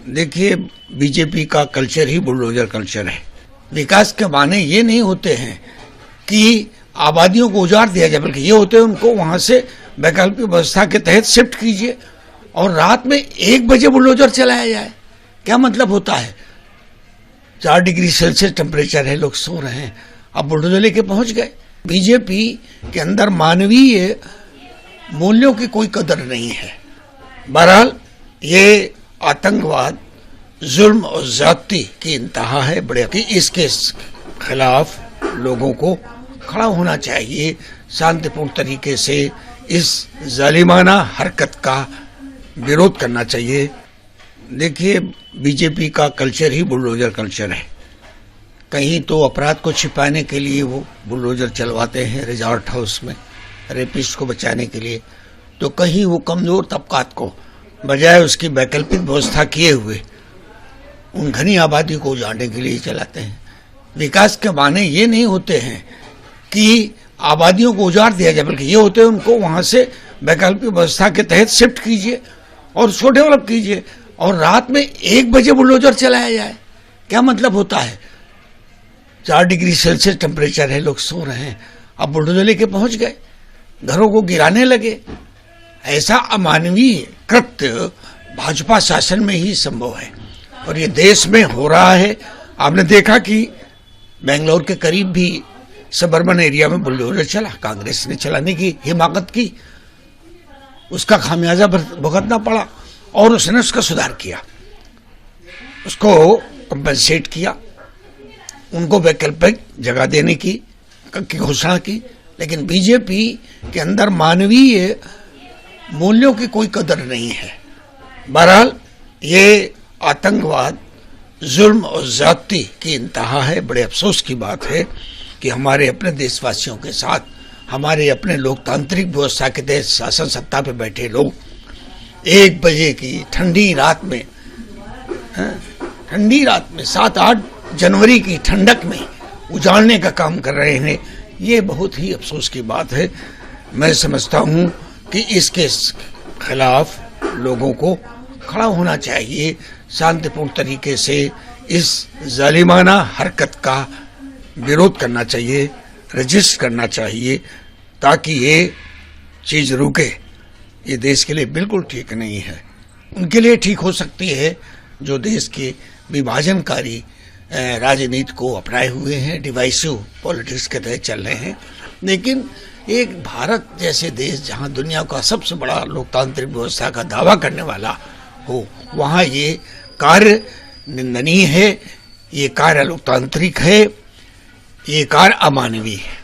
देखिए, बीजेपी का कल्चर ही bulldozer culture है। विकास के माने ये नहीं होते हैं कि आबादियों को उजाड़ दिया जाए, बल्कि ये होते हैं उनको वहां से वैकल्पिक व्यवस्था के तहत शिफ्ट कीजिए और रात में 1 बजे बुलडोजर चलाया जाए। क्या मतलब होता है? 4 डिग्री सेल्सियस टेम्परेचर है, लोग सो रहे हैं, अब बुलडोजर लेके पहुंच गए। बीजेपी के अंदर मानवीय मूल्यों की कोई कदर नहीं है। बहरहाल ये आतंकवाद, जुल्म और ज्यादती की इंतहा है बड़े कि इसके खिलाफ लोगों को खड़ा होना चाहिए, शांतिपूर्ण तरीके से इस जालिमाना हरकत का विरोध करना चाहिए। देखिए, बीजेपी का कल्चर ही बुलडोजर कल्चर है। कहीं तो अपराध को छिपाने के लिए वो बुलडोजर चलवाते हैं रिजॉर्ट हाउस में रेपिस्ट को बचाने के लिए, तो कहीं वो कमजोर तबकात को बजाय उसकी वैकल्पिक व्यवस्था किए हुए उन घनी आबादी को उजाड़ने के लिए चलाते हैं। विकास के माने ये नहीं होते हैं कि आबादियों को उजाड़ दिया जाए, बल्कि ये होते हैं उनको वहां से वैकल्पिक व्यवस्था के तहत शिफ्ट कीजिए और उसको डेवलप कीजिए और रात में 1 बजे बुलडोजर चलाया जाए। क्या मतलब होता है? 4 डिग्री सेल्सियस टेम्परेचर है, लोग सो रहे हैं, अब बुलडोजर लेके पहुंच गए, घरों को गिराने लगे। ऐसा अमानवीय कृत्य भाजपा शासन में ही संभव है और ये देश में हो रहा है। आपने देखा कि बेंगलोर के करीब भी सबर्बन एरिया में बुलडोजर चला, कांग्रेस ने चलाने की हिमाकत की, उसका खामियाजा भुगतना पड़ा और उसने उसका सुधार किया, उसको कंपेंसेट किया, उनको वैकल्पिक जगह देने की घोषणा की। लेकिन बीजेपी के अंदर मानवीय मूल्यों की कोई कदर नहीं है। बहरहाल ये आतंकवाद, जुल्म और ज्यादती की इंतहा है। बड़े अफसोस की बात है कि हमारे अपने देशवासियों के साथ, हमारे अपने लोकतांत्रिक व्यवस्था के तहत शासन सत्ता पे बैठे लोग 1 बजे की ठंडी रात में 7-8 जनवरी की ठंडक में उजाड़ने का काम कर रहे हैं। ये बहुत ही अफसोस की बात है। मैं समझता हूँ कि इसके खिलाफ लोगों को खड़ा होना चाहिए, शांतिपूर्ण तरीके से इस जालिमाना हरकत का विरोध करना चाहिए, रजिस्ट करना चाहिए, ताकि ये चीज़ रुके। ये देश के लिए बिल्कुल ठीक नहीं है। उनके लिए ठीक हो सकती है जो देश के विभाजनकारी राजनीति को अपनाए हुए हैं, डिवाइसिव पॉलिटिक्स के तहत चल रहे हैं। लेकिन एक भारत जैसे देश जहां दुनिया का सबसे बड़ा लोकतांत्रिक व्यवस्था का दावा करने वाला हो, वहां ये कार्य निंदनीय है, ये कार्य लोकतांत्रिक है, ये कार्य अमानवीय है।